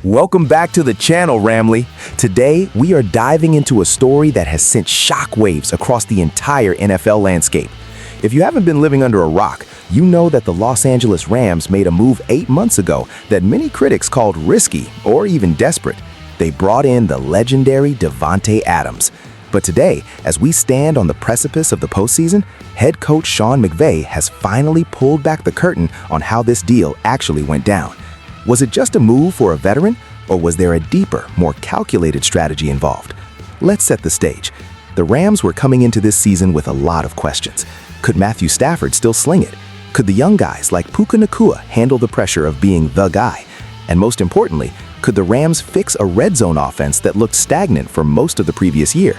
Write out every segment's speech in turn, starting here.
Welcome back to the channel, Ramley. Today, we are diving into a story that has sent shockwaves across the entire NFL landscape. If you haven't been living under a rock, you know that the Los Angeles Rams made a move 8 months ago that many critics called risky or even desperate. They brought in the legendary Davante Adams. But today, as we stand on the precipice of the postseason, head coach Sean Mcvay has finally pulled back the curtain on how this deal actually went down. Was it just a move for a veteran, or was there a deeper, more calculated strategy involved? Let's set the stage. The Rams were coming into this season with a lot of questions. Could Matthew Stafford still sling it? Could the young guys like Puka Nacua handle the pressure of being the guy? And most importantly, could the Rams fix a red zone offense that looked stagnant for most of the previous year?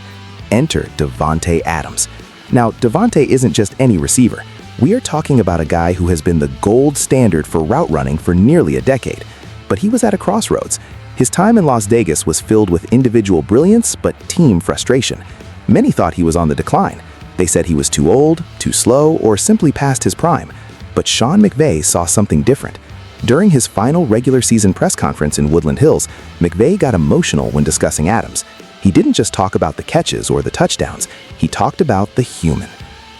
Enter Davante Adams. Now, Davante isn't just any receiver. We are talking about a guy who has been the gold standard for route running for nearly a decade. But he was at a crossroads. His time in Las Vegas was filled with individual brilliance, but team frustration. Many thought he was on the decline. They said he was too old, too slow, or simply past his prime. But Sean Mcvay saw something different. During his final regular season press conference in Woodland Hills, Mcvay got emotional when discussing Adams. He didn't just talk about the catches or the touchdowns. He talked about the human.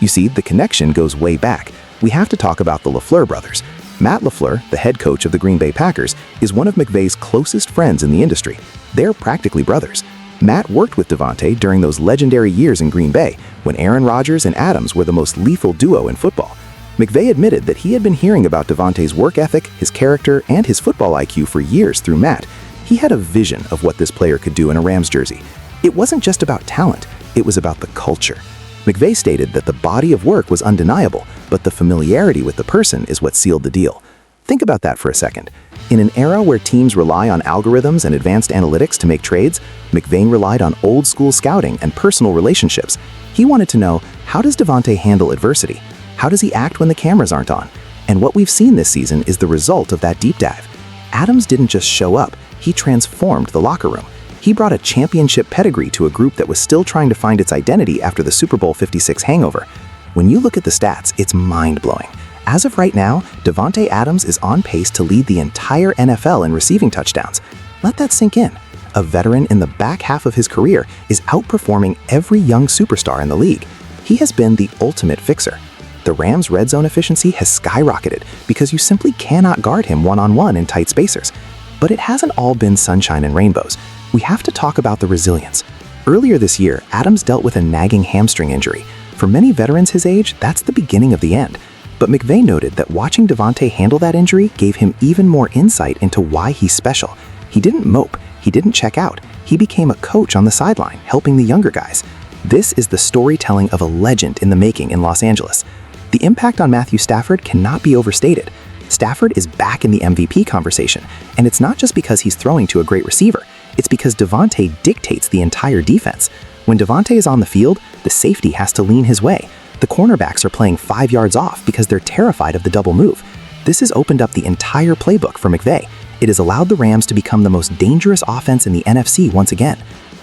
You see, the connection goes way back. We have to talk about the LaFleur brothers. Matt LaFleur, the head coach of the Green Bay Packers, is one of McVay's closest friends in the industry. They're practically brothers. Matt worked with Davante during those legendary years in Green Bay, when Aaron Rodgers and Adams were the most lethal duo in football. McVay admitted that he had been hearing about Davante's work ethic, his character, and his football IQ for years through Matt. He had a vision of what this player could do in a Rams jersey. It wasn't just about talent, it was about the culture. McVay stated that the body of work was undeniable, but the familiarity with the person is what sealed the deal. Think about that for a second. In an era where teams rely on algorithms and advanced analytics to make trades, McVay relied on old-school scouting and personal relationships. He wanted to know, how does Davante handle adversity? How does he act when the cameras aren't on? And what we've seen this season is the result of that deep dive. Adams didn't just show up, he transformed the locker room. He brought a championship pedigree to a group that was still trying to find its identity after the Super Bowl 56 hangover. When you look at the stats, it's mind-blowing. As of right now, Davante Adams is on pace to lead the entire NFL in receiving touchdowns. Let that sink in. A veteran in the back half of his career is outperforming every young superstar in the league. He has been the ultimate fixer. The Rams' red zone efficiency has skyrocketed because you simply cannot guard him one-on-one in tight spacers. But it hasn't all been sunshine and rainbows. We have to talk about the resilience. Earlier this year, Adams dealt with a nagging hamstring injury. For many veterans his age, that's the beginning of the end. But McVay noted that watching Davante handle that injury gave him even more insight into why he's special. He didn't mope, he didn't check out. He became a coach on the sideline, helping the younger guys. This is the storytelling of a legend in the making in Los Angeles. The impact on Matthew Stafford cannot be overstated. Stafford is back in the MVP conversation, and it's not just because he's throwing to a great receiver. It's because Davante dictates the entire defense. When Davante is on the field, the safety has to lean his way. The cornerbacks are playing 5 yards off because they're terrified of the double move. This has opened up the entire playbook for McVay. It has allowed the Rams to become the most dangerous offense in the NFC once again.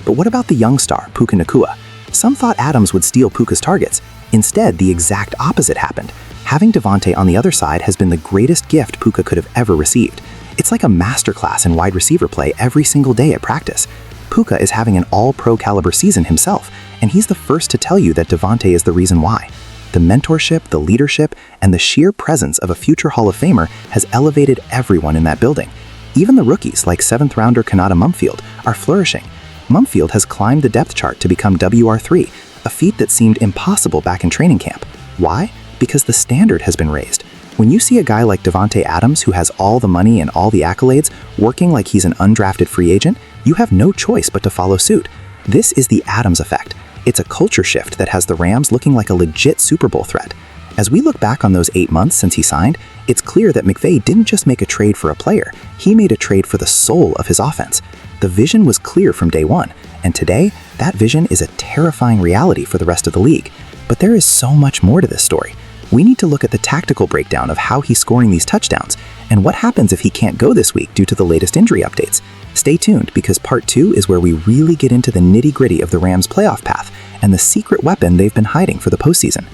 But what about the young star, Puka Nacua? Some thought Adams would steal Puka's targets. Instead, the exact opposite happened. Having Davante on the other side has been the greatest gift Puka could have ever received. It's like a masterclass in wide receiver play every single day at practice. Puka is having an all-pro caliber season himself, and he's the first to tell you that Davante is the reason why. The mentorship, the leadership, and the sheer presence of a future Hall of Famer has elevated everyone in that building. Even the rookies like 7th-rounder Kanata Mumfield are flourishing. Mumfield has climbed the depth chart to become WR3, a feat that seemed impossible back in training camp. Why? Because the standard has been raised. When you see a guy like Davante Adams who has all the money and all the accolades, working like he's an undrafted free agent, you have no choice but to follow suit. This is the Adams effect. It's a culture shift that has the Rams looking like a legit Super Bowl threat. As we look back on those 8 months since he signed, it's clear that McVay didn't just make a trade for a player, he made a trade for the soul of his offense. The vision was clear from day one, and today, that vision is a terrifying reality for the rest of the league. But there is so much more to this story. We need to look at the tactical breakdown of how he's scoring these touchdowns, and what happens if he can't go this week due to the latest injury updates. Stay tuned, because part 2 is where we really get into the nitty-gritty of the Rams' playoff path and the secret weapon they've been hiding for the postseason.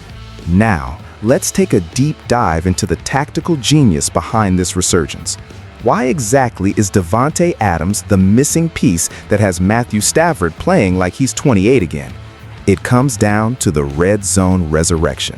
Now, let's take a deep dive into the tactical genius behind this resurgence. Why exactly is Davante Adams the missing piece that has Matthew Stafford playing like he's 28 again? It comes down to the red zone resurrection.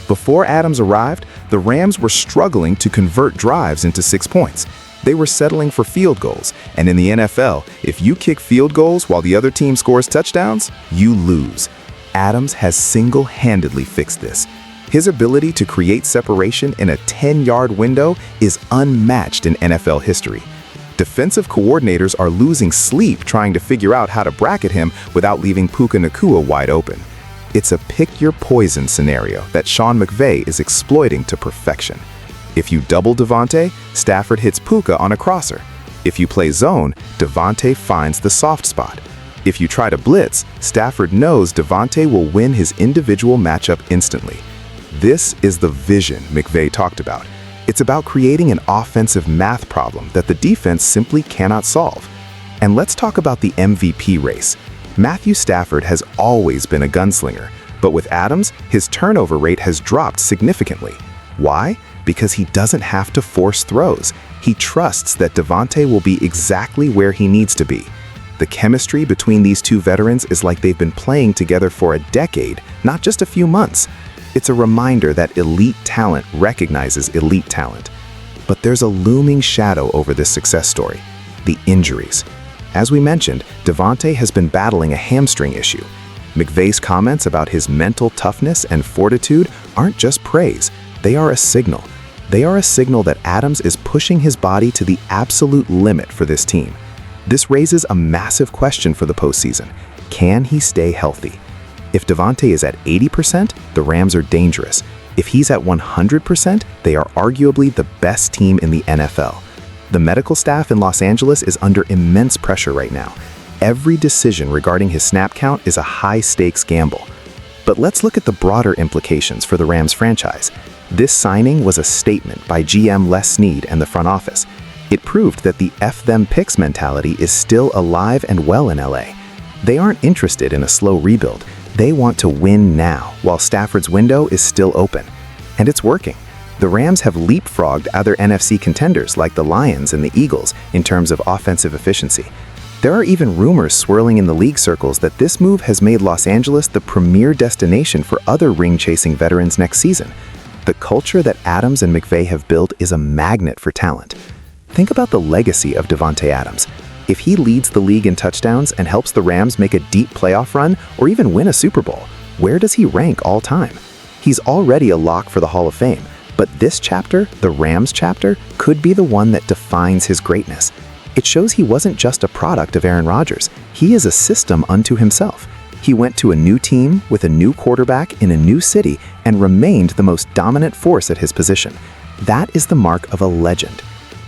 Before Adams arrived, the Rams were struggling to convert drives into 6 points. They were settling for field goals, and in the NFL, if you kick field goals while the other team scores touchdowns, you lose. Adams has single-handedly fixed this. His ability to create separation in a 10-yard window is unmatched in NFL history. Defensive coordinators are losing sleep trying to figure out how to bracket him without leaving Puka Nacua wide open. It's a pick-your-poison scenario that Sean McVay is exploiting to perfection. If you double Davante, Stafford hits Puka on a crosser. If you play zone, Davante finds the soft spot. If you try to blitz, Stafford knows Davante will win his individual matchup instantly. This is the vision McVay talked about. It's about creating an offensive math problem that the defense simply cannot solve. And let's talk about the MVP race. Matthew Stafford has always been a gunslinger, but with Adams, his turnover rate has dropped significantly. Why? Because he doesn't have to force throws. He trusts that Davante will be exactly where he needs to be. The chemistry between these two veterans is like they've been playing together for a decade, not just a few months. It's a reminder that elite talent recognizes elite talent. But there's a looming shadow over this success story: the injuries. As we mentioned, Davante has been battling a hamstring issue. McVay's comments about his mental toughness and fortitude aren't just praise, they are a signal. They are a signal that Adams is pushing his body to the absolute limit for this team. This raises a massive question for the postseason. Can he stay healthy? If Davante is at 80%, the Rams are dangerous. If he's at 100%, they are arguably the best team in the NFL. The medical staff in Los Angeles is under immense pressure right now. Every decision regarding his snap count is a high-stakes gamble. But let's look at the broader implications for the Rams franchise. This signing was a statement by GM Les Snead and the front office. It proved that the F them picks mentality is still alive and well in LA. They aren't interested in a slow rebuild. They want to win now, while Stafford's window is still open. And it's working. The Rams have leapfrogged other NFC contenders like the Lions and the Eagles in terms of offensive efficiency. There are even rumors swirling in the league circles that this move has made Los Angeles the premier destination for other ring-chasing veterans next season. The culture that Adams and McVay have built is a magnet for talent. Think about the legacy of Davante Adams. If he leads the league in touchdowns and helps the Rams make a deep playoff run or even win a Super Bowl, where does he rank all time? He's already a lock for the Hall of Fame, but this chapter, the Rams chapter, could be the one that defines his greatness. It shows he wasn't just a product of Aaron Rodgers. He is a system unto himself. He went to a new team with a new quarterback in a new city and remained the most dominant force at his position. That is the mark of a legend.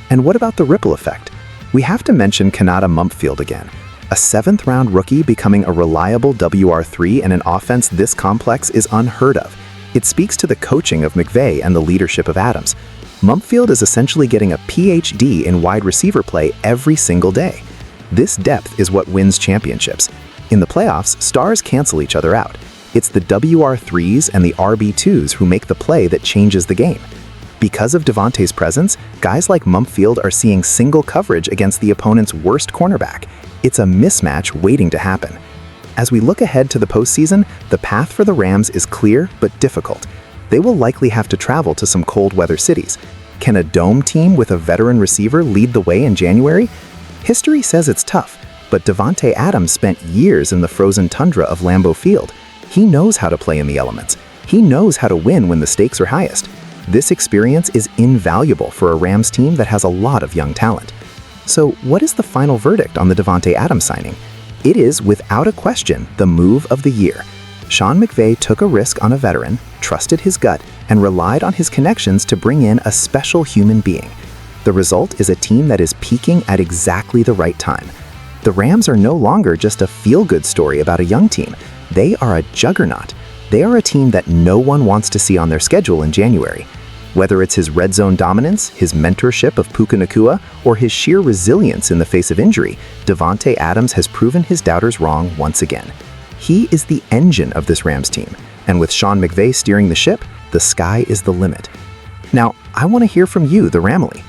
And what about the ripple effect? We have to mention Kanata Mumpfield again. A 7th-round rookie becoming a reliable WR3 in an offense this complex is unheard of. It speaks to the coaching of McVay and the leadership of Adams. Mumpfield is essentially getting a PhD in wide receiver play every single day. This depth is what wins championships. In the playoffs, stars cancel each other out. It's the WR3s and the RB2s who make the play that changes the game. Because of Davante's presence, guys like Mumpfield are seeing single coverage against the opponent's worst cornerback. It's a mismatch waiting to happen. As we look ahead to the postseason, the path for the Rams is clear but difficult. They will likely have to travel to some cold weather cities. Can a dome team with a veteran receiver lead the way in January? History says it's tough, but Davante Adams spent years in the frozen tundra of Lambeau Field. He knows how to play in the elements. He knows how to win when the stakes are highest. This experience is invaluable for a Rams team that has a lot of young talent. So what is the final verdict on the Davante Adams signing? It is, without a question, the move of the year. Sean McVay took a risk on a veteran, trusted his gut, and relied on his connections to bring in a special human being. The result is a team that is peaking at exactly the right time. The Rams are no longer just a feel-good story about a young team. They are a juggernaut. They are a team that no one wants to see on their schedule in January. Whether it's his red zone dominance, his mentorship of Puka Nacua, or his sheer resilience in the face of injury, Davante Adams has proven his doubters wrong once again. He is the engine of this Rams team, and with Sean McVay steering the ship, the sky is the limit. Now, I want to hear from you, the Ramily.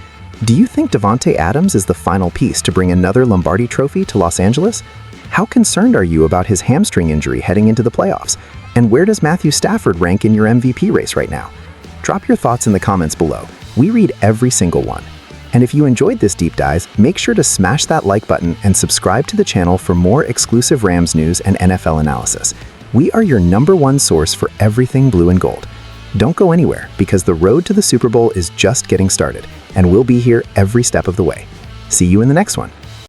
Do you think Davante Adams is the final piece to bring another Lombardi trophy to Los Angeles? How concerned are you about his hamstring injury heading into the playoffs? And where does Matthew Stafford rank in your MVP race right now? Drop your thoughts in the comments below. We read every single one. And if you enjoyed this deep dive, make sure to smash that like button and subscribe to the channel for more exclusive Rams news and NFL analysis. We are your #1 source for everything blue and gold. Don't go anywhere, because the road to the Super Bowl is just getting started, and we'll be here every step of the way. See you in the next one.